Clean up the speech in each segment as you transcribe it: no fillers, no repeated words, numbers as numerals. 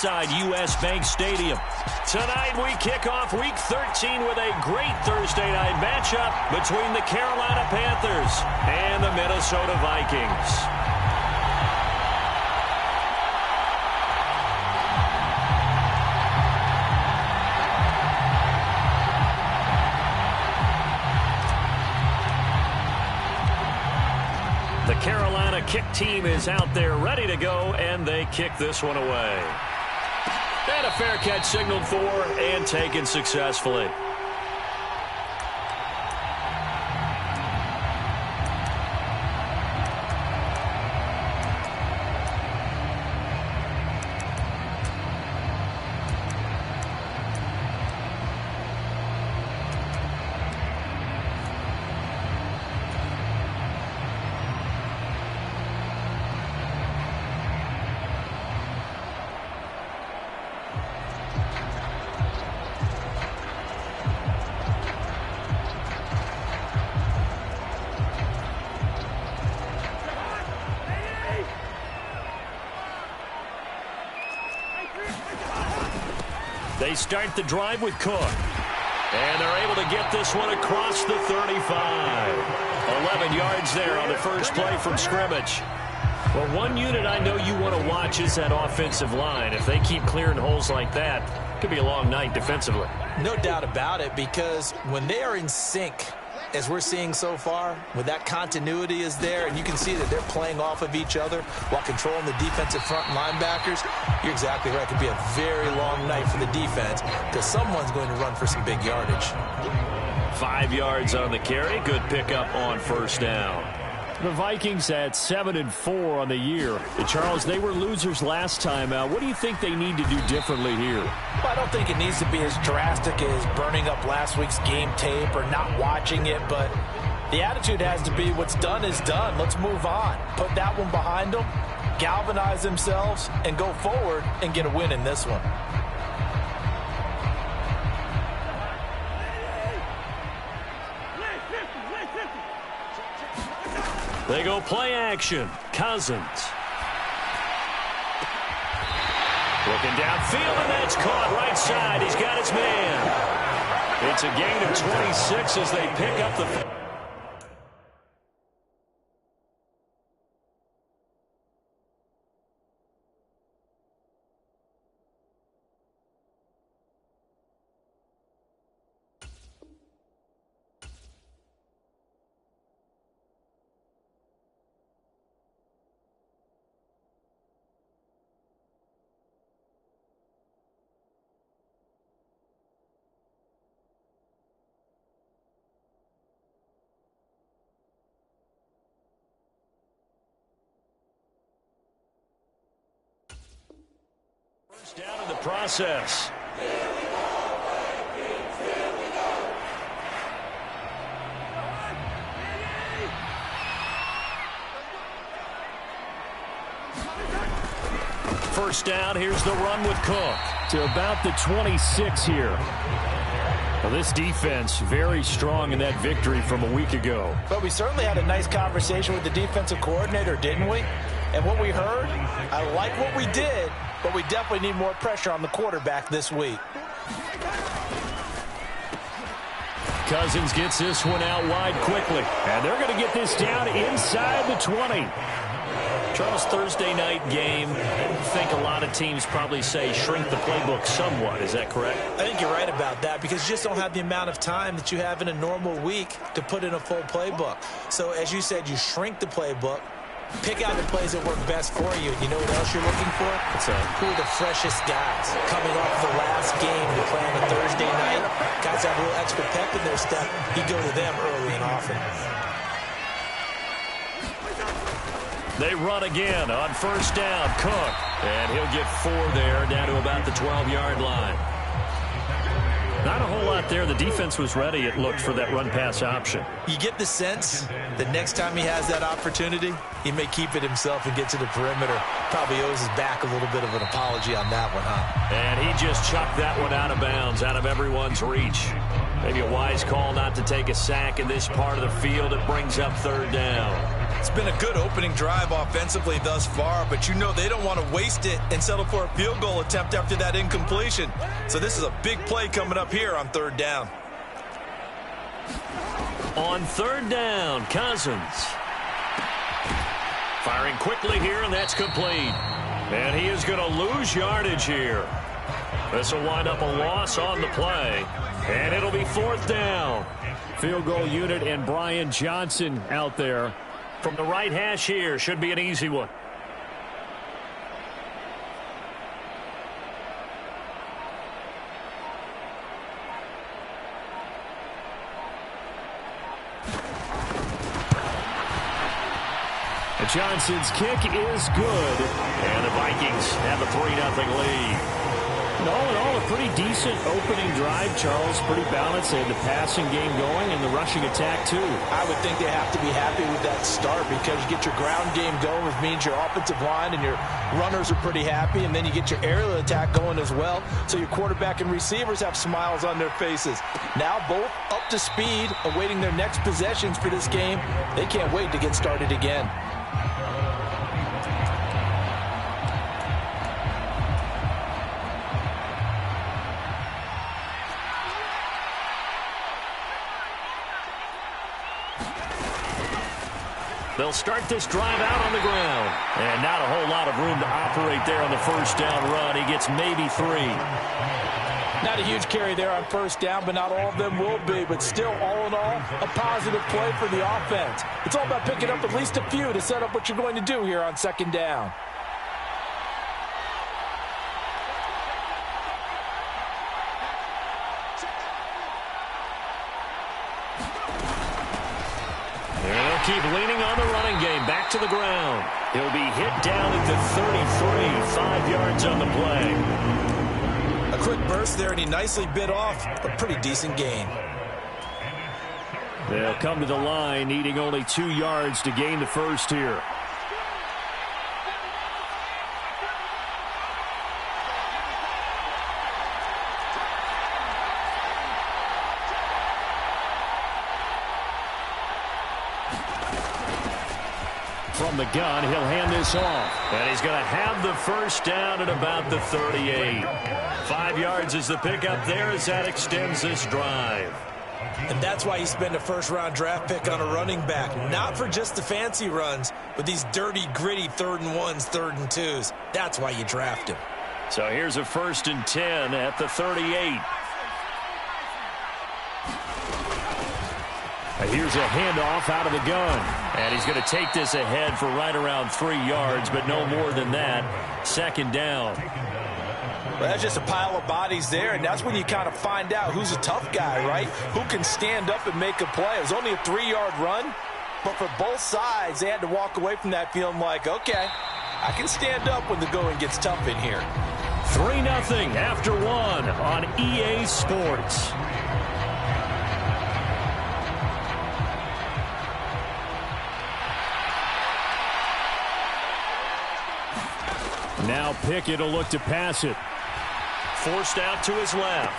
inside U.S. Bank Stadium. Tonight we kick off Week 13 with a great Thursday night matchup between the Carolina Panthers and the Minnesota Vikings. The Carolina kick team is out there ready to go, and they kick this one away. And a fair catch signaled for and taken successfully. They start the drive with Cook. And they're able to get this one across the 35. 11 yards there on the first play from scrimmage. Well, one unit I know you want to watch is that offensive line. If they keep clearing holes like that, it could be a long night defensively. No doubt about it, because when they are in sync, as we're seeing so far, when that continuity is there, and you can see that they're playing off of each other while controlling the defensive front linebackers, you're exactly right. It could be a very long night for the defense because someone's going to run for some big yardage. 5 yards on the carry. Good pickup on first down. The Vikings at 7-4 on the year. Charles, they were losers last time out. What do you think they need to do differently here? Well, I don't think it needs to be as drastic as burning up last week's game tape or not watching it, but the attitude has to be what's done is done. Let's move on. Put that one behind them, galvanize themselves, and go forward and get a win in this one. They go play action. Cousins. Looking downfield, and that's caught right side. He's got his man. It's a gain of 26 as they pick up the... Down in the process. First down, here's the run with Cook. To about the 26 here. Well, this defense very strong in that victory from a week ago. But we certainly had a nice conversation with the defensive coordinator, didn't we? And what we heard, I like what we did, but we definitely need more pressure on the quarterback this week. Cousins gets this one out wide quickly. And they're going to get this down inside the 20. Charles, Thursday night game, I think a lot of teams probably say shrink the playbook somewhat. Is that correct? I think you're right about that because you just don't have the amount of time that you have in a normal week to put in a full playbook. So as you said, you shrink the playbook. Pick out the plays that work best for you. You know what else you're looking for? Who are the freshest guys coming off the last game to play on a Thursday night? Guys have a little extra pep in their step. You go to them early and often. They run again on first down. Cook. And he'll get 4 there down to about the 12-yard line. Not a whole lot there. The defense was ready, it looked, for that run-pass option. You get the sense that next time he has that opportunity, he may keep it himself and get to the perimeter. Probably owes his back a little bit of an apology on that one, huh? And he just chucked that one out of bounds, out of everyone's reach. Maybe a wise call not to take a sack in this part of the field. It brings up third down. It's been a good opening drive offensively thus far, but you know they don't want to waste it and settle for a field goal attempt after that incompletion. So this is a big play coming up here on third down. On third down, Cousins. Firing quickly here, and that's complete. And he is going to lose yardage here. This will wind up a loss on the play, and it'll be fourth down. Field goal unit and Brian Johnson out there. From the right hash here, should be an easy one. Johnson's kick is good, and the Vikings have a 3-0 lead. And all in all, a pretty decent opening drive, Charles. Pretty balanced. They had the passing game going and the rushing attack, too. I would think they have to be happy with that start because you get your ground game going, which means your offensive line and your runners are pretty happy, and then you get your aerial attack going as well. So your quarterback and receivers have smiles on their faces. Now both up to speed, awaiting their next possessions for this game. They can't wait to get started again. They'll start this drive out on the ground. And not a whole lot of room to operate there on the first down run. He gets maybe 3. Not a huge carry there on first down, but not all of them will be. But still, all in all, a positive play for the offense. It's all about picking up at least a few to set up what you're going to do here on second down. Keep leaning on the running game. Back to the ground. He'll be hit down at the 33. 5 yards on the play. A quick burst there, and he nicely bit off a pretty decent gain. They'll come to the line, needing only 2 yards to gain the first here. From the gun, he'll hand this off. And he's going to have the first down at about the 38. 5 yards is the pickup there as that extends this drive. And that's why you spend a first-round draft pick on a running back. Not for just the fancy runs, but these dirty, gritty 3rd and 1s, 3rd and 2s. That's why you draft him. So here's a 1st and 10 at the 38. Here's a handoff out of the gun. And he's going to take this ahead for right around 3 yards, but no more than that. 2nd down. Well, that's just a pile of bodies there, and that's when you kind of find out who's a tough guy, right? Who can stand up and make a play. It was only a 3-yard run, but for both sides, they had to walk away from that feeling like, okay, I can stand up when the going gets tough in here. 3-0 after 1 on EA Sports. Now Pickett will look to pass it. Forced out to his left.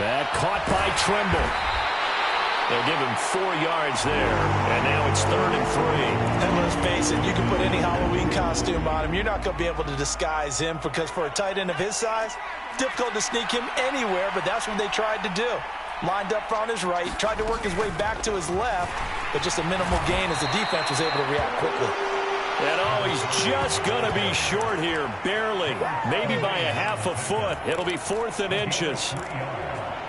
That caught by Tremble. They'll give him 4 yards there. And now it's 3rd and 3. And let's face it, you can put any Halloween costume on him. You're not going to be able to disguise him because for a tight end of his size, difficult to sneak him anywhere, but that's what they tried to do. Lined up on his right, tried to work his way back to his left, but just a minimal gain as the defense was able to react quickly. And he's just going to be short here, barely, maybe by a half a foot. It'll be 4th and inches.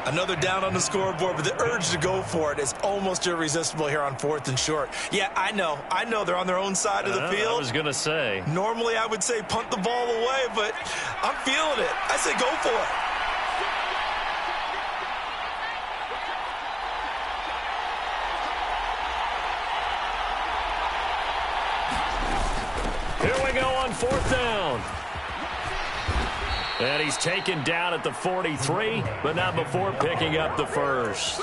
Another down on the scoreboard, but the urge to go for it is almost irresistible here on 4th and short. Yeah, I know they're on their own side of the field. I was going to say. Normally I would say punt the ball away, but I'm feeling it. I say go for it. Here we go on 4th down. And he's taken down at the 43, but not before picking up the first.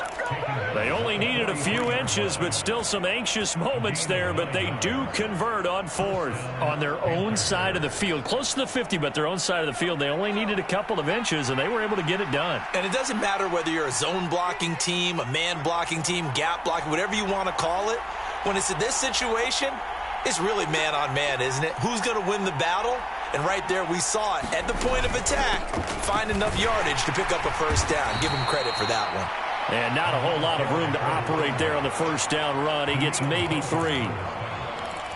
They only needed a few inches, but still some anxious moments there, but they do convert on 4th on their own side of the field. Close to the 50, but their own side of the field. They only needed a couple of inches, and they were able to get it done. And it doesn't matter whether you're a zone blocking team, a man blocking team, gap blocking, whatever you want to call it. When it's in this situation, It's really man-on-man, isn't it? Who's going to win the battle? And right there, we saw it. At the point of attack, find enough yardage to pick up a first down. Give him credit for that one. And not a whole lot of room to operate there on the first down run. He gets maybe 3.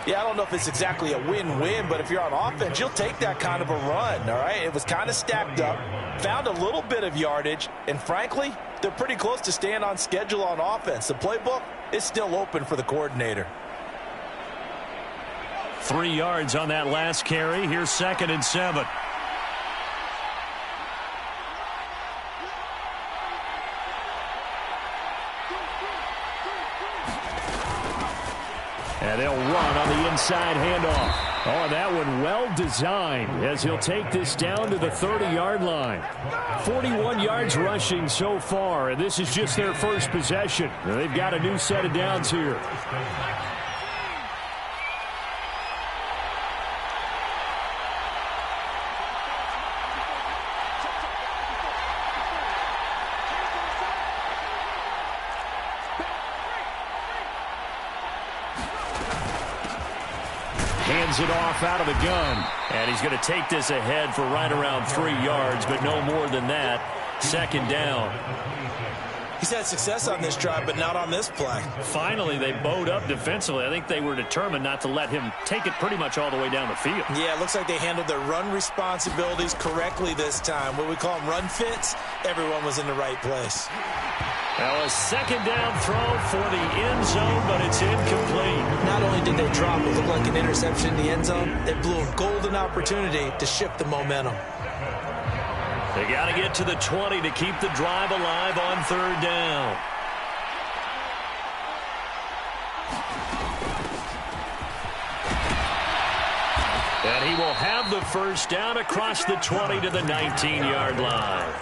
Yeah, I don't know if it's exactly a win-win, but if you're on offense, you'll take that kind of a run, all right? It was kind of stacked up, found a little bit of yardage, and frankly, they're pretty close to staying on schedule on offense. The playbook is still open for the coordinator. 3 yards on that last carry. Here's 2nd and 7. And they'll run on the inside handoff. Oh, that one well designed as he'll take this down to the 30-yard line. 41 yards rushing so far, and this is just their first possession. They've got a new set of downs here. Hands it off out of the gun. And he's going to take this ahead for right around 3 yards, but no more than that. 2nd down. He's had success on this drive, but not on this play. Finally, they bowed up defensively. I think they were determined not to let him take it pretty much all the way down the field. Yeah, it looks like they handled their run responsibilities correctly this time. What we call them run fits, everyone was in the right place. Now a 2nd down throw for the end zone, but it's incomplete. Not only did they drop what looked like an interception in the end zone, it blew a golden opportunity to shift the momentum. They got to get to the 20 to keep the drive alive on 3rd down. And he will have the first down across the 20 to the 19-yard line.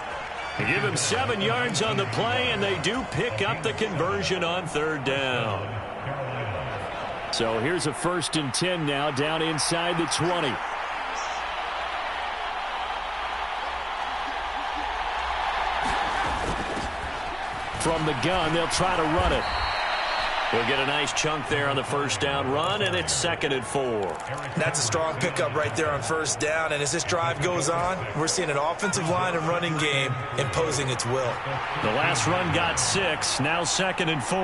They give him 7 yards on the play, and they do pick up the conversion on 3rd down. So here's a 1st and 10 now down inside the 20. From the gun, they'll try to run it. He'll get a nice chunk there on the first down run, and it's 2nd and 4. That's a strong pickup right there on first down, and as this drive goes on, we're seeing an offensive line and running game imposing its will. The last run got 6, now 2nd and 4.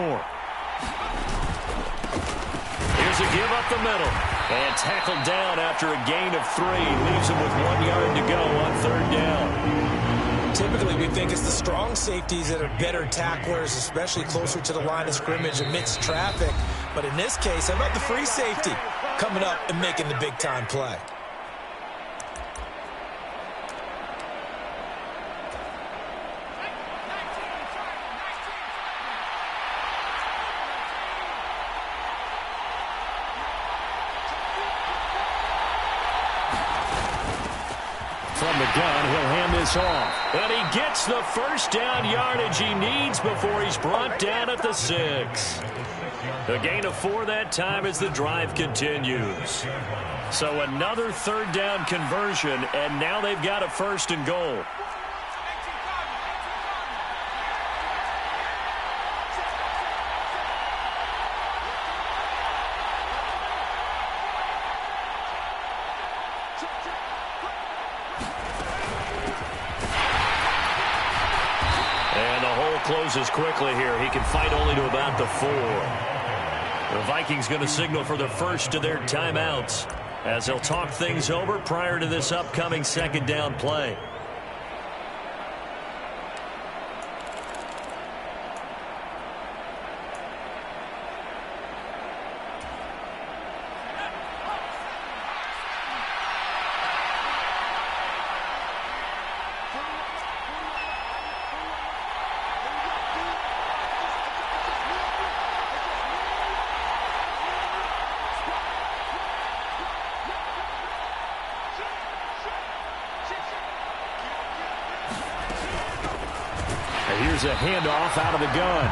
Here's a give up the middle, and tackled down after a gain of 3. Leaves him with 1 yard to go on 3rd down. Typically, we think it's the strong safeties that are better tacklers, especially closer to the line of scrimmage amidst traffic. But in this case, how about the free safety coming up and making the big-time play? From the gun, he'll hand this off. And he gets the first down yardage he needs before he's brought down at the 6. A gain of 4 that time as the drive continues. So another 3rd down conversion, and now they've got a 1st and goal. Closes quickly here. He can fight only to about the 4. The Vikings going to signal for the first of their timeouts as they'll talk things over prior to this upcoming 2nd down play. Here's a handoff out of the gun.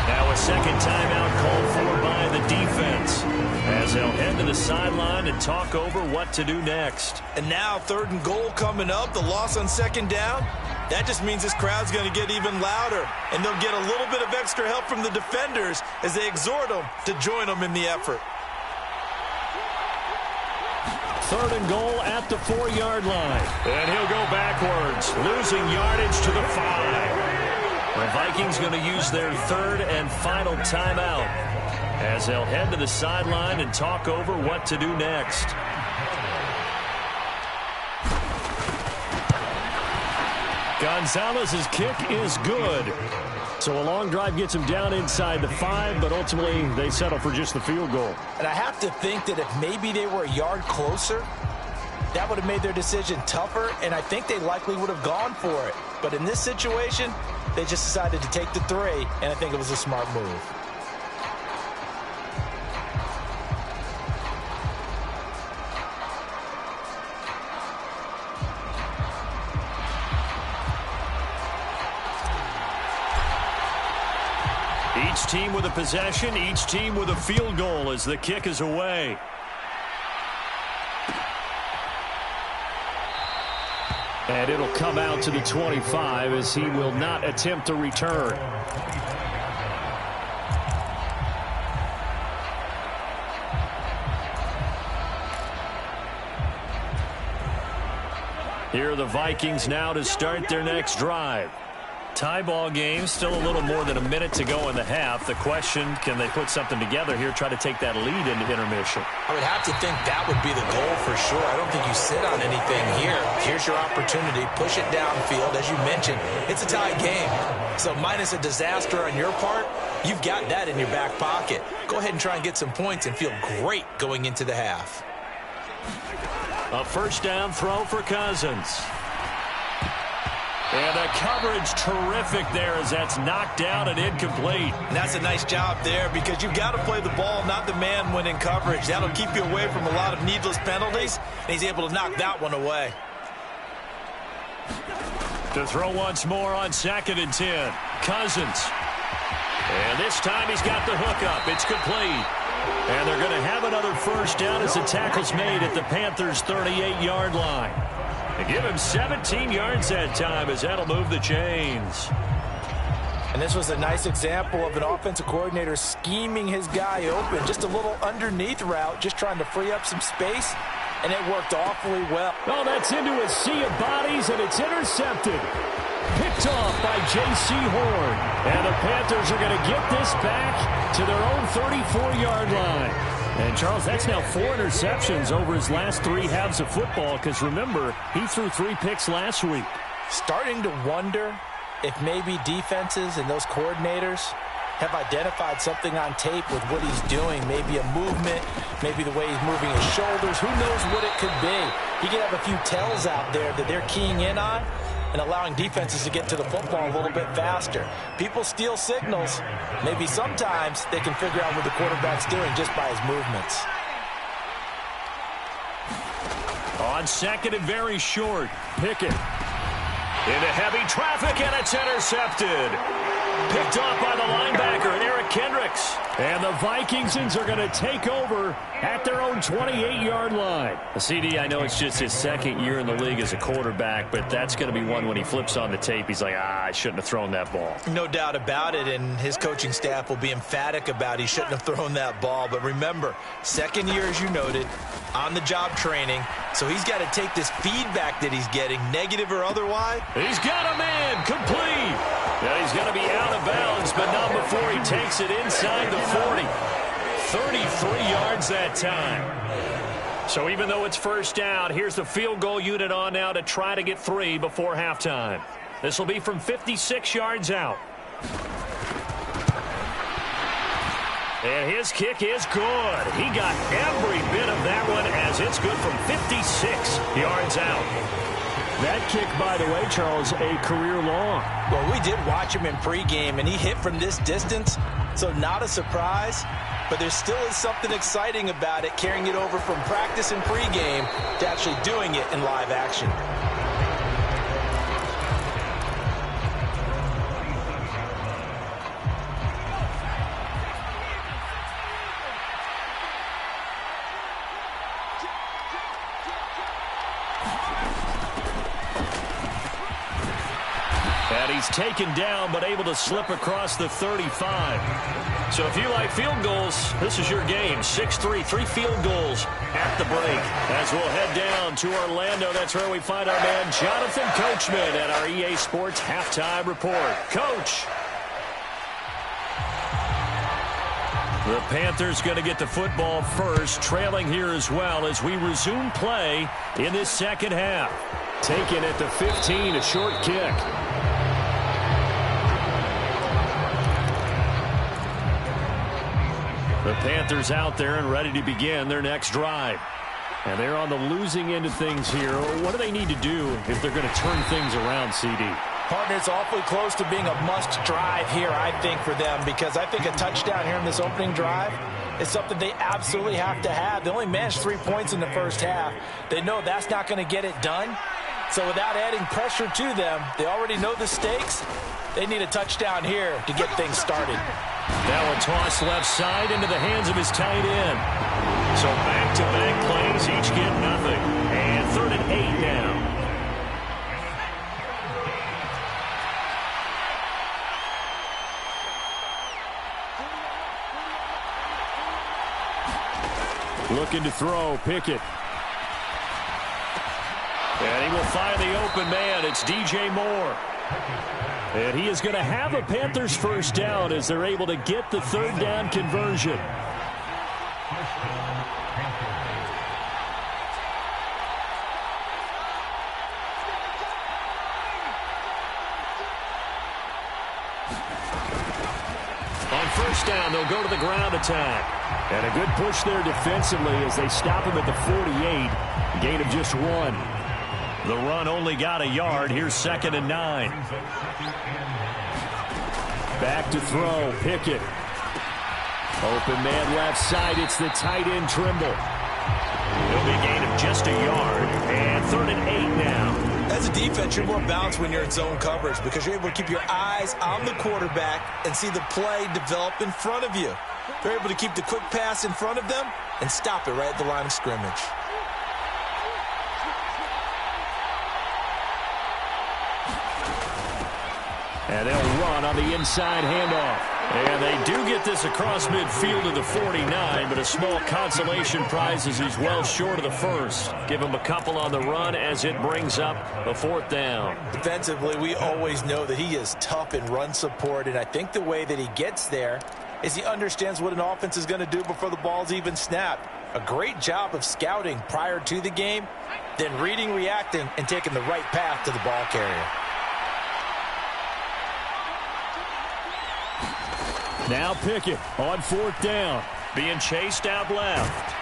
Now a 2nd timeout called for by the defense as they'll head to the sideline and talk over what to do next. And now 3rd and goal coming up. The loss on 2nd down. That just means this crowd's going to get even louder. And they'll get a little bit of extra help from the defenders as they exhort them to join them in the effort. 3rd and goal at the 4-yard line. And he'll go backwards, losing yardage to the 5. The Vikings going to use their 3rd and final timeout as they'll head to the sideline and talk over what to do next. Gonzalez's kick is good. So a long drive gets him down inside the 5, but ultimately they settle for just the field goal. And I have to think that if maybe they were a yard closer, that would have made their decision tougher, and I think they likely would have gone for it. But in this situation, they just decided to take the 3, and I think it was a smart move. Each team with a possession, each team with a field goal as the kick is away. And it'll come out to the 25 as he will not attempt to return. Here are the Vikings now to start their next drive. Tie ball game, still a little more than a minute to go in the half. The question, can they put something together here, try to take that lead into intermission? I would have to think that would be the goal for sure. I don't think you sit on anything here. Here's your opportunity. Push it downfield. As you mentioned, it's a tie game. So minus a disaster on your part, you've got that in your back pocket. Go ahead and try and get some points and feel great going into the half. A first down throw for Cousins. And the coverage terrific there as that's knocked down and incomplete. And that's a nice job there because you've got to play the ball, not the man when in coverage. That'll keep you away from a lot of needless penalties, and he's able to knock that one away. To throw once more on 2nd and 10. Cousins. And this time he's got the hook up. It's complete. And they're going to have another first down as the tackle's made at the Panthers' 38-yard line. They give him 17 yards that time as that'll move the chains. And this was a nice example of an offensive coordinator scheming his guy open. Just a little underneath route, just trying to free up some space, and it worked awfully well. Oh, that's into a sea of bodies, and it's intercepted. Picked off by J.C. Horn. And the Panthers are going to get this back to their own 34-yard line. And, Charles, that's now 4 interceptions over his last 3 halves of football because, remember, he threw 3 picks last week. Starting to wonder if maybe defenses and those coordinators have identified something on tape with what he's doing. Maybe a movement, maybe the way he's moving his shoulders. Who knows what it could be? He could have a few tells out there that they're keying in on and allowing defenses to get to the football a little bit faster. People steal signals. Maybe sometimes they can figure out what the quarterback's doing just by his movements. On 2nd and very short, Pickett. Into heavy traffic, and it's intercepted. Picked off by the linebacker, Eric Kendricks. And the Vikingsons are going to take over at their own 28-yard line. CD, I know it's just his 2nd year in the league as a quarterback, but that's going to be one when he flips on the tape, he's like, I shouldn't have thrown that ball. No doubt about it, and his coaching staff will be emphatic about he shouldn't have thrown that ball. But remember, 2nd year, as you noted, on-the-job training, so he's got to take this feedback that he's getting, negative or otherwise. He's got a man, complete. Yeah, he's going to be out of bounds, but not before he takes it inside the 40. 33 yards that time. So even though it's first down, here's the field goal unit on now to try to get 3 before halftime. This will be from 56 yards out. And his kick is good. He got every bit of that one as it's good from 56 yards out. That kick, by the way, Charles, a career long. Well, we did watch him in pregame, and he hit from this distance, so not a surprise. But there still is something exciting about it, carrying it over from practice and pregame to actually doing it in live action. And he's taken down, but able to slip across the 35. So if you like field goals, this is your game. 6-3, 3 field goals at the break. As we'll head down to Orlando, that's where we find our man Jonathan Coachman at our EA Sports Halftime Report. Coach. The Panthers going to get the football first, trailing here as well as we resume play in this second half. Taken at the 15, a short kick. The Panthers out there and ready to begin their next drive. And they're on the losing end of things here. What do they need to do if they're going to turn things around, CD? Partner, it's awfully close to being a must drive here, I think, for them, because I think a touchdown here in this opening drive is something they absolutely have to have. They only managed 3 points in the first half. They know that's not going to get it done. So without adding pressure to them, they already know the stakes. They need a touchdown here to get things started. Now a toss left side into the hands of his tight end. So back-to-back plays, each get nothing. And 3rd and 8 now. Looking to throw, Pickett. And he will find the open man. It's DJ Moore. And he is going to have a Panthers first down as they're able to get the 3rd down conversion. On first down, they'll go to the ground attack. And a good push there defensively as they stop him at the 48. Gain of just 1. The run only got a yard. Here's 2nd and 9. Back to throw. Pickett. Open man left side. It's the tight end Trimble. It'll be a gain of just a yard. And 3rd and 8 now. As a defense, you're more balanced when you're in zone coverage because you're able to keep your eyes on the quarterback and see the play develop in front of you. They're able to keep the quick pass in front of them and stop it right at the line of scrimmage. And they'll run on the inside handoff. And they do get this across midfield to the 49, but a small consolation prize as he's well short of the first. Give him a couple on the run as it brings up a 4th down. Defensively, we always know that he is tough in run support, and I think the way that he gets there is he understands what an offense is going to do before the ball's even snapped. A great job of scouting prior to the game, then reading, reacting, and taking the right path to the ball carrier. Now Pickett on 4th down. Being chased out left.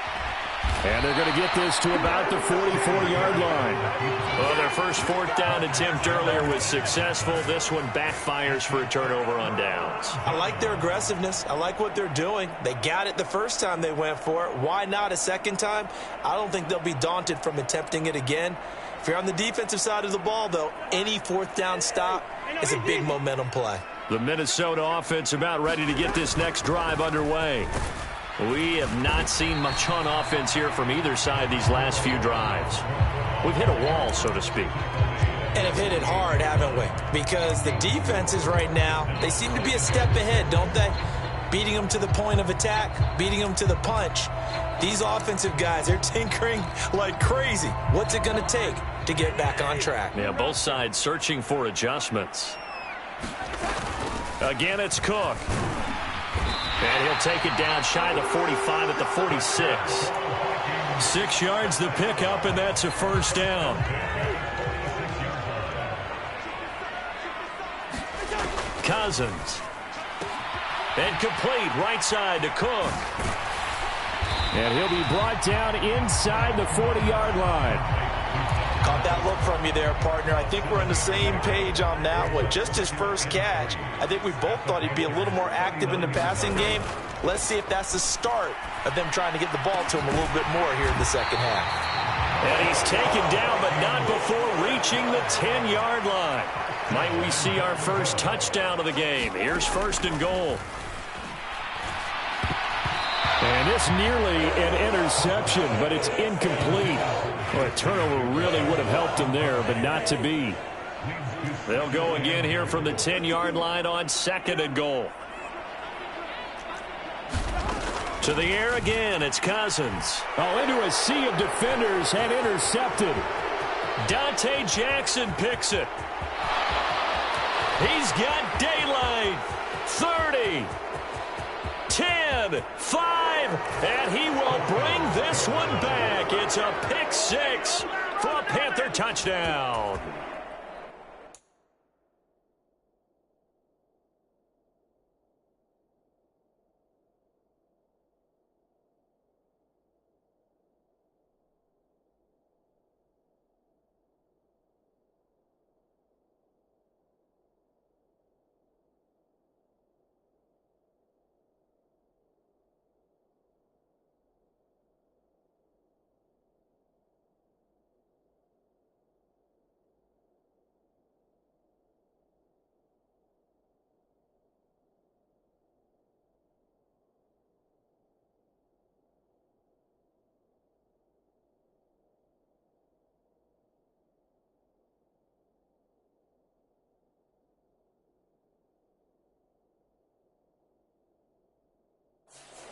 And they're going to get this to about the 44-yard line. Well, their first 4th down attempt earlier was successful. This one backfires for a turnover on downs. I like their aggressiveness. I like what they're doing. They got it the first time they went for it. Why not a second time? I don't think they'll be daunted from attempting it again. If you're on the defensive side of the ball, though, any 4th down stop is a big momentum play. The Minnesota offense about ready to get this next drive underway. We have not seen much on offense here from either side these last few drives. We've hit a wall, so to speak. And have hit it hard, haven't we? Because the defenses right now, they seem to be a step ahead, don't they? Beating them to the point of attack, beating them to the punch. These offensive guys, they're tinkering like crazy. What's it going to take to get back on track? Yeah, both sides searching for adjustments. Again, it's Cook. And he'll take it down shy of the 45 at the 46. 6 yards the pickup, and that's a first down. Cousins. And complete right side to Cook. And he'll be brought down inside the 40-yard line. Caught that look from you there, partner. I think we're on the same page on that one. Just his first catch. I think we both thought he'd be a little more active in the passing game. Let's see if that's the start of them trying to get the ball to him a little bit more here in the second half. And he's taken down, but not before reaching the 10-yard line. Might we see our first touchdown of the game? Here's 1st and goal. And it's nearly an interception, but it's incomplete. Well, a turnover really would have helped him there, but not to be. They'll go again here from the 10-yard line on 2nd and goal. To the air again, it's Cousins. Oh, into a sea of defenders and intercepted. Dante Jackson picks it. He's got daylight. 30, 10, 5, and he will bring this one back. It's a pick six for a Panther touchdown.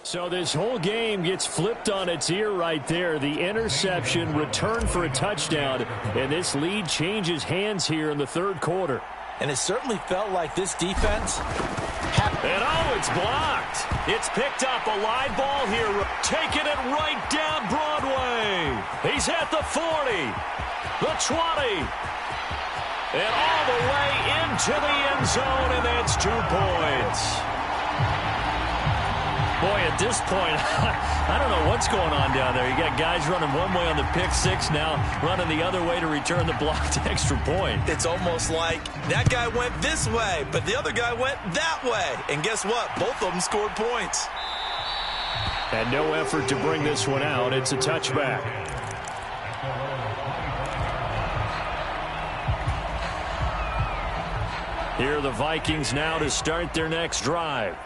So this whole game gets flipped on its ear right there. The interception, return for a touchdown, and this lead changes hands here in the third quarter. And it certainly felt like this defense. And oh, it's blocked. It's picked up, a live ball here. Taking it right down Broadway. He's at the 40, the 20, and all the way into the end zone, and that's 2 points. Boy, at this point, I don't know what's going on down there. You got guys running one way on the pick six, now running the other way to return the blocked extra point. It's almost like that guy went this way, but the other guy went that way. And guess what? Both of them scored points. And no effort to bring this one out. It's a touchback. Here are the Vikings now to start their next drive.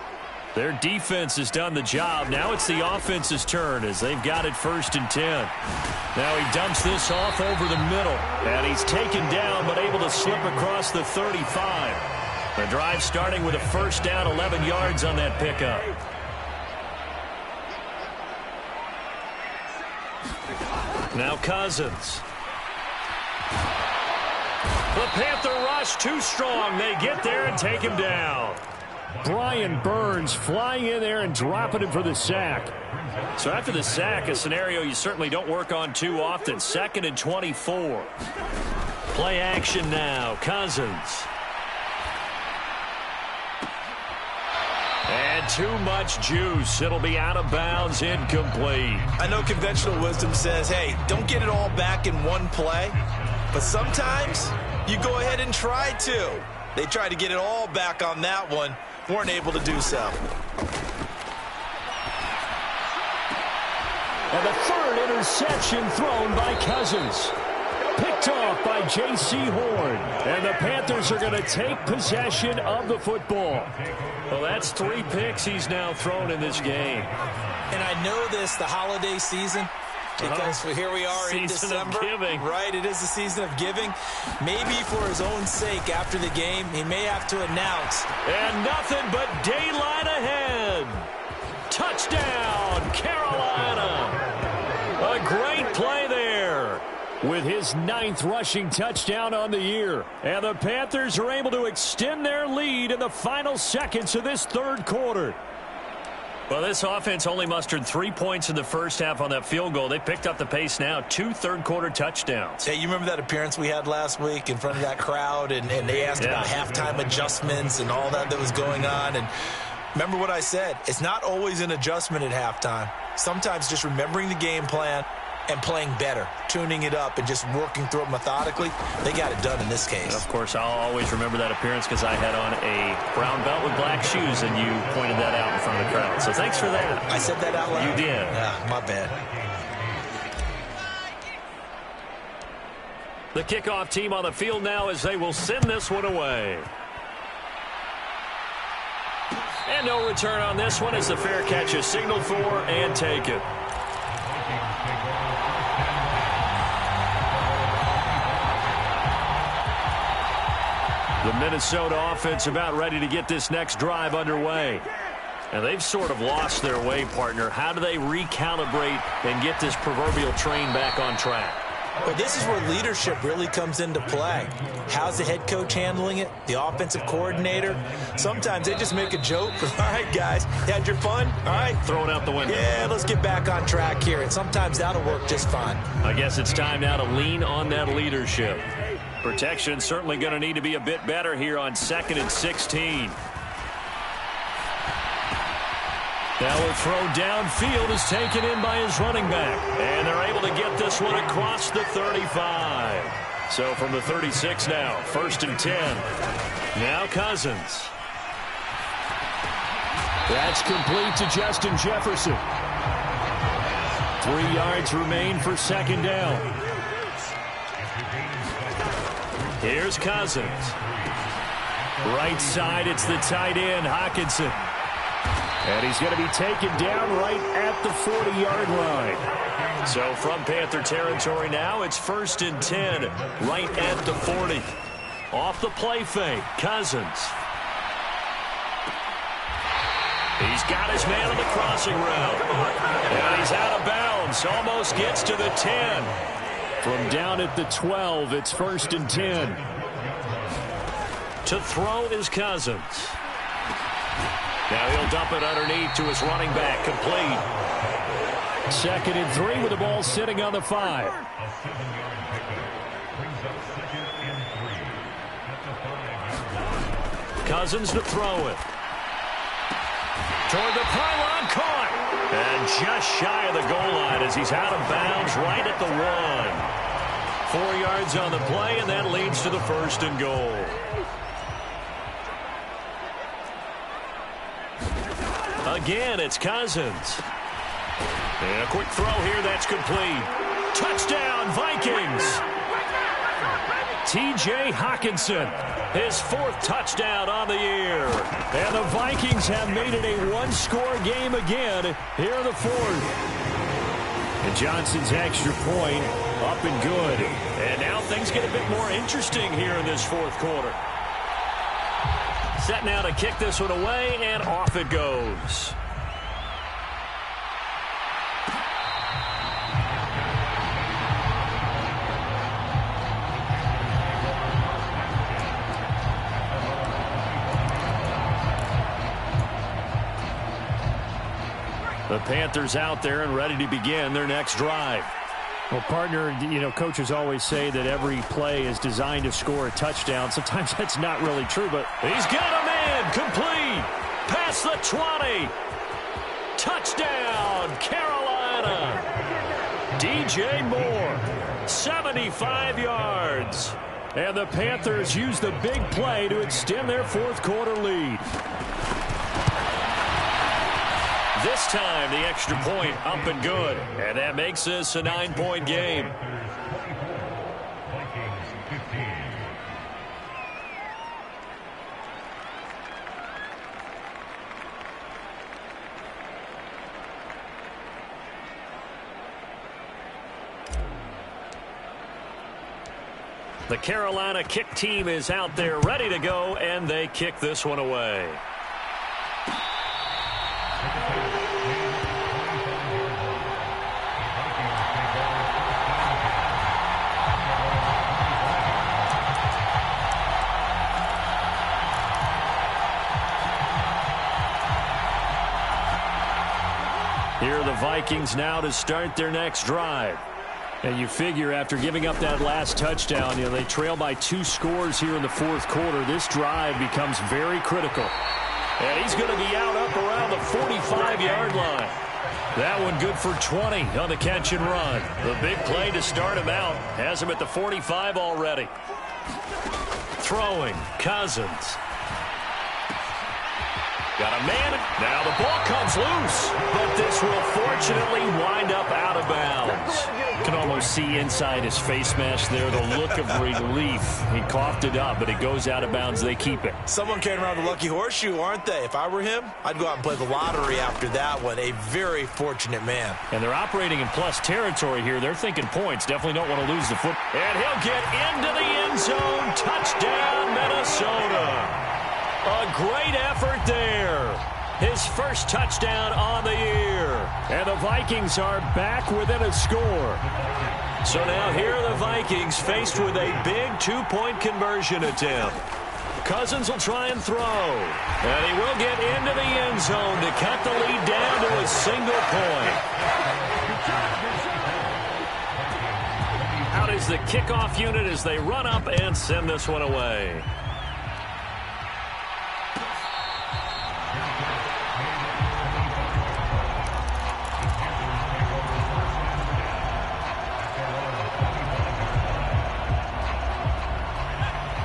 Their defense has done the job. Now it's the offense's turn as they've got it 1st and 10. Now he dumps this off over the middle. And he's taken down but able to slip across the 35. The drive starting with a 1st down, 11 yards on that pickup. Now Cousins. The Panther rush too strong. They get there and take him down. Brian Burns flying in there and dropping him for the sack. So after the sack, a scenario you certainly don't work on too often. 2nd and 24. Play action now. Cousins. And too much juice. It'll be out of bounds, incomplete. I know conventional wisdom says, hey, don't get it all back in one play. But sometimes you go ahead and try to. They tried to get it all back on that one. Weren't able to do so. And the 3rd interception thrown by Cousins. Picked off by J.C. Horn. And the Panthers are going to take possession of the football. Well, that's 3 picks he's now thrown in this game. And I know this, the holiday season, because here we are in December. Season of giving. Right, it is the season of giving. Maybe for his own sake after the game, he may have to announce. And nothing but daylight ahead. Touchdown, Carolina. A great play there. With his 9th rushing touchdown on the year. And the Panthers are able to extend their lead in the final seconds of this third quarter. Well, this offense only mustered 3 points in the first half on that field goal. They picked up the pace now. 2 third-quarter touchdowns. Hey, you remember that appearance we had last week in front of that crowd, and they asked about halftime adjustments and all that was going on. And remember what I said. It's not always an adjustment at halftime. Sometimes just remembering the game plan and playing better, tuning it up and just working through it methodically. They got it done in this case. Of course, I'll always remember that appearance because I had on a brown belt with black shoes, and you pointed that out in front of the crowd. So thanks for that. I said that out loud? You did. Yeah, my bad. The kickoff team on the field now as they will send this one away. And no return on this one as the fair catch is signaled for and taken. The Minnesota offense about ready to get this next drive underway. And they've sort of lost their way, partner. How do they recalibrate and get this proverbial train back on track? Well, this is where leadership really comes into play. How's the head coach handling it? The offensive coordinator? Sometimes they just make a joke. All right, guys, you had your fun? All right. Throw it out the window. Yeah, let's get back on track here. And sometimes that'll work just fine. I guess it's time now to lean on that leadership. Protection certainly going to need to be a bit better here on 2nd and 16. Now a throw downfield is taken in by his running back. And they're able to get this one across the 35. So from the 36 now, 1st and 10. Now Cousins. That's complete to Justin Jefferson. 3 yards remain for 2nd down. Here's Cousins. Right side, it's the tight end, Hockenson. And he's going to be taken down right at the 40-yard line. So from Panther territory now, it's 1st and 10, right at the 40. Off the play fake, Cousins. He's got his man on the crossing route. And he's out of bounds, almost gets to the 10. From down at the 12, it's 1st and 10. To throw is Cousins. Now he'll dump it underneath to his running back, complete. 2nd and 3 with the ball sitting on the 5. Cousins to throw it. Toward the pylon, caught. And just shy of the goal line as he's out of bounds right at the 1. 4 yards on the play, and that leads to the 1st and goal. Again, it's Cousins. And a quick throw here, that's complete. Touchdown, Vikings! T.J. Hockenson, his 4th touchdown on the year. And the Vikings have made it a 1-score game again here in the 4th. And Johnson's extra point up and good. And now things get a bit more interesting here in this 4th quarter. Set now to kick this one away, and off it goes. The Panthers out there and ready to begin their next drive. Well, partner, you know, coaches always say that every play is designed to score a touchdown. Sometimes that's not really true, but he's got a man complete. Past the 20. Touchdown, Carolina. DJ Moore, 75 yards. And the Panthers use the big play to extend their 4th quarter lead. This time, the extra point up and good. And that makes this a 9-point game. The Carolina kick team is out there ready to go, and they kick this one away. Here are the Vikings now to start their next drive. And you figure after giving up that last touchdown, you know, they trail by 2 scores here in the 4th quarter. This drive becomes very critical. And he's going to be out up around the 45-yard line. That one good for 20 on the catch and run. The big play to start him out has him at the 45 already. Throwing, Cousins. Got a man. Now the ball comes loose, but this will fortunately wind up out of bounds. You can almost see inside his face mask there the look of relief. He coughed it up, but it goes out of bounds. They keep it. Someone carrying around the lucky horseshoe, aren't they? If I were him, I'd go out and play the lottery after that one. A very fortunate man. And they're operating in plus territory here. They're thinking points. Definitely don't want to lose the foot. And he'll get into the end zone. Touchdown, Minnesota. great effort there. His first touchdown on the year. And the Vikings are back within a score. So now here are the Vikings faced with a big two-point conversion attempt. Cousins will try and throw. And he will get into the end zone to cut the lead down to a single point. Out is the kickoff unit as they run up and send this one away.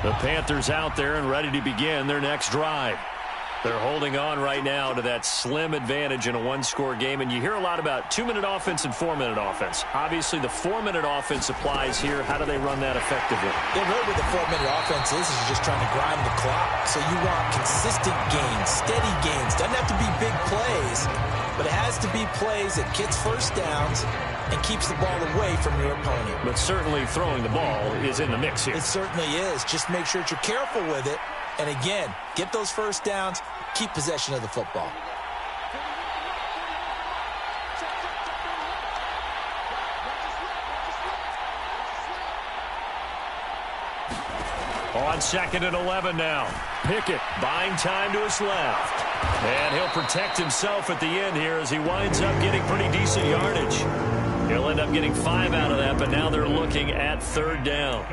The Panthers out there and ready to begin their next drive. They're holding on right now to that slim advantage in a one-score game, and you hear a lot about 2-minute offense and 4-minute offense. Obviously, the 4-minute offense applies here. How do they run that effectively? Yeah, really what the 4-minute offense is just trying to grind the clock. So you want consistent gains, steady gains. Doesn't have to be big plays, but it has to be plays that gets first downs and keeps the ball away from your opponent. But certainly throwing the ball is in the mix here. It certainly is. Just make sure that you're careful with it. And again, get those first downs, keep possession of the football. On 2nd and 11 now. Pickett buying time to his left. And he'll protect himself at the end here as he winds up getting pretty decent yardage. He'll end up getting 5 out of that, but now they're looking at 3rd down.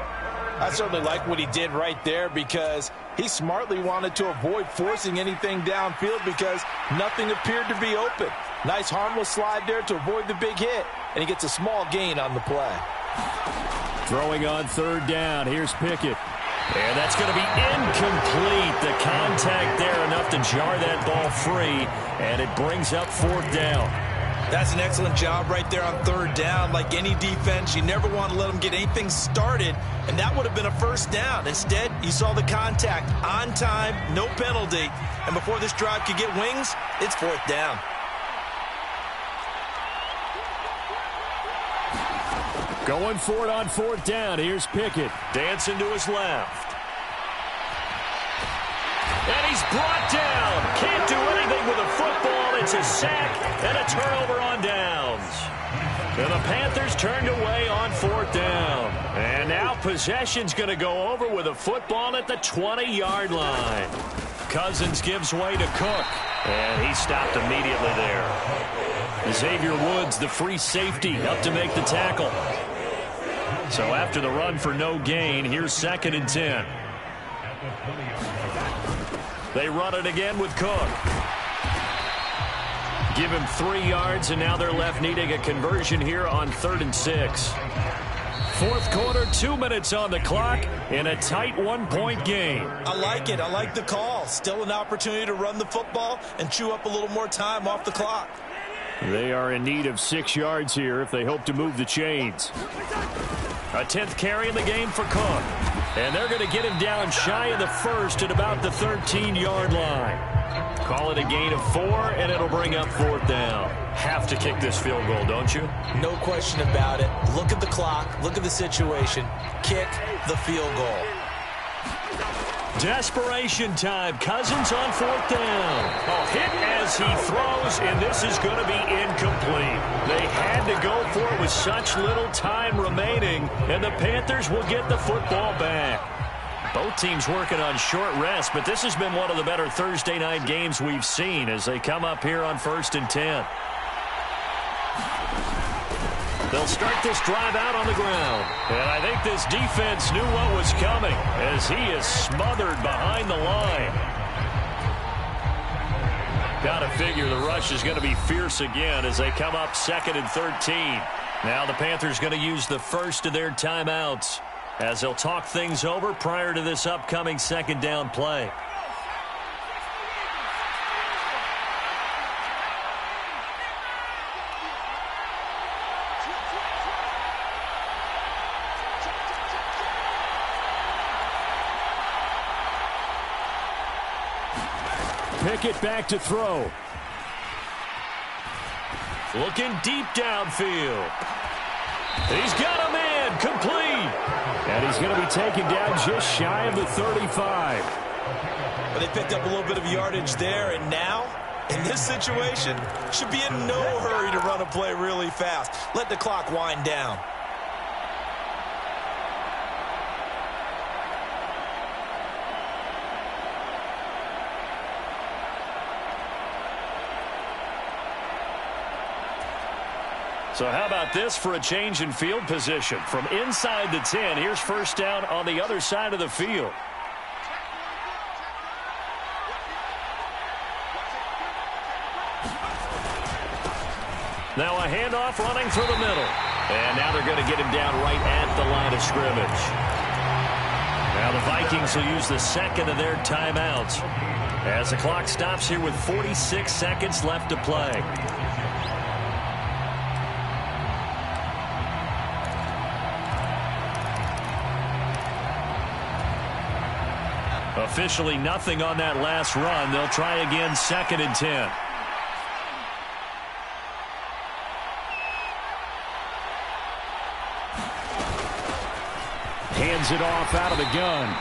I certainly like what he did right there because he smartly wanted to avoid forcing anything downfield because nothing appeared to be open. Nice harmless slide there to avoid the big hit, and he gets a small gain on the play. Throwing on 3rd down. Here's Pickett. And that's going to be incomplete. The contact there enough to jar that ball free, and it brings up 4th down. That's an excellent job right there on 3rd down. Like any defense, you never want to let them get anything started, and that would have been a 1st down. Instead, you saw the contact on time, no penalty, and before this drive could get wings, it's 4th down. Going for it on 4th down. Here's Pickett. Dancing to his left. And he's brought down. Can't do anything with a football. It's a sack and a turnover on downs. And the Panthers turned away on 4th down. And now possession's going to go over with a football at the 20-yard line. Cousins gives way to Cook. And he stopped immediately there. Xavier Woods, the free safety, up to make the tackle. So after the run for no gain, here's 2nd and 10. They run it again with Cook. Give him 3 yards, and now they're left needing a conversion here on 3rd and 6. 4th quarter, 2 minutes on the clock, in a tight 1-point game. I like it. I like the call. Still an opportunity to run the football and chew up a little more time off the clock. They are in need of 6 yards here if they hope to move the chains. A 10th carry in the game for Cook. And they're going to get him down shy of the 1st at about the 13-yard line. Call it a gain of 4, and it'll bring up 4th down. Have to kick this field goal, don't you? No question about it. Look at the clock. Look at the situation. Kick the field goal. Desperation time. Cousins on 4th down. A hit as he throws, and this is going to be incomplete. They had to go for it with such little time remaining, and the Panthers will get the football back. Both teams working on short rest, but this has been one of the better Thursday night games we've seen as they come up here on 1st and 10. They'll start this drive out on the ground. And I think this defense knew what was coming as he is smothered behind the line. Got to figure the rush is going to be fierce again as they come up 2nd and 13. Now the Panthers going to use the first of their timeouts as they'll talk things over prior to this upcoming 2nd down play. Pickett back to throw. Looking deep downfield. He's got a man complete. And he's going to be taken down just shy of the 35. But they picked up a little bit of yardage there, and now, in this situation, should be in no hurry to run a play really fast. Let the clock wind down. So how about this for a change in field position? From inside the 10, here's first down on the other side of the field. Now a handoff running through the middle. And now they're going to get him down right at the line of scrimmage. Now the Vikings will use the second of their timeouts as the clock stops here with 46 seconds left to play. Officially nothing on that last run. They'll try again, second and 10. Hands it off out of the gun.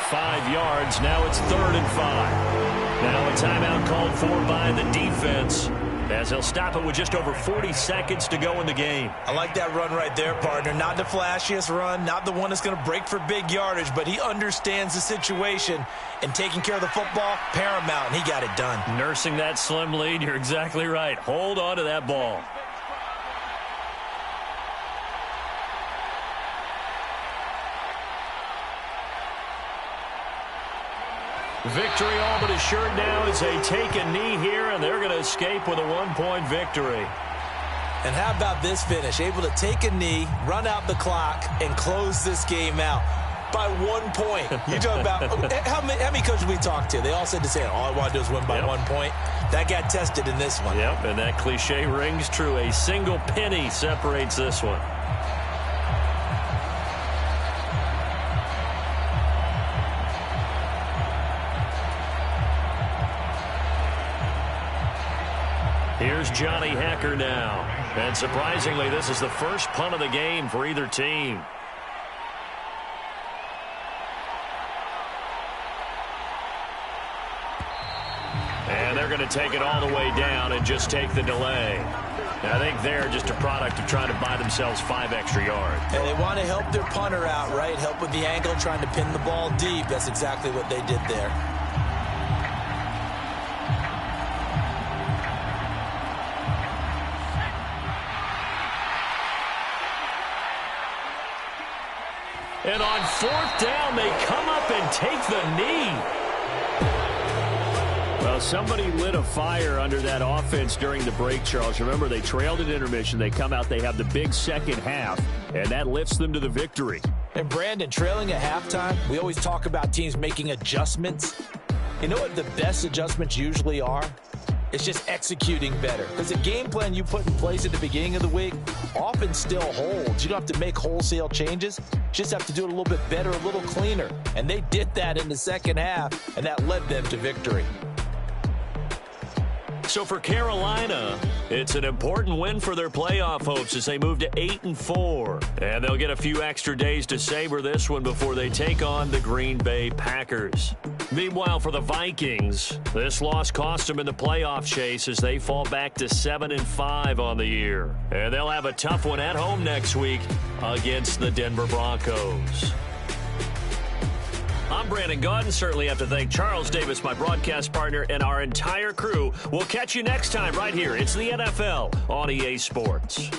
5 yards. Now it's 3rd and 5. Now a timeout called for by the defense, as they'll stop it with just over 40 seconds to go in the game. I like that run right there, partner. Not the flashiest run, not the one that's going to break for big yardage, but he understands the situation, and taking care of the football, paramount, and he got it done. Nursing that slim lead, you're exactly right. Hold on to that ball. Victory all but assured now as they take a knee here, and they're going to escape with a 1-point victory. And how about this finish? Able to take a knee, run out the clock, and close this game out by 1 point. You talk about how many coaches we talked to? They all said the same. All I want to do is win by 1 point. That got tested in this one. Yep, and that cliche rings true. A single penny separates this one. Here's Johnny Hacker now. And surprisingly, this is the first punt of the game for either team. And they're going to take it all the way down and just take the delay. And I think they're just a product of trying to buy themselves 5 extra yards. And they want to help their punter out, right? Help with the angle, trying to pin the ball deep. That's exactly what they did there. And on 4th down, they come up and take the knee. Well, somebody lit a fire under that offense during the break, Charles. Remember, they trailed at intermission. They come out, they have the big second half, and that lifts them to the victory. And Brandon, trailing at halftime, we always talk about teams making adjustments. You know what the best adjustments usually are? It's just executing better. Because the game plan you put in place at the beginning of the week often still holds. You don't have to make wholesale changes. You just have to do it a little bit better, a little cleaner. And they did that in the second half, and that led them to victory. So for Carolina, it's an important win for their playoff hopes as they move to 8-4. And they'll get a few extra days to savor this one before they take on the Green Bay Packers. Meanwhile, for the Vikings, this loss cost them in the playoff chase as they fall back to 7-5 on the year. And they'll have a tough one at home next week against the Denver Broncos. I'm Brandon Gaudin. Certainly have to thank Charles Davis, my broadcast partner, and our entire crew. We'll catch you next time right here. It's the NFL on EA Sports.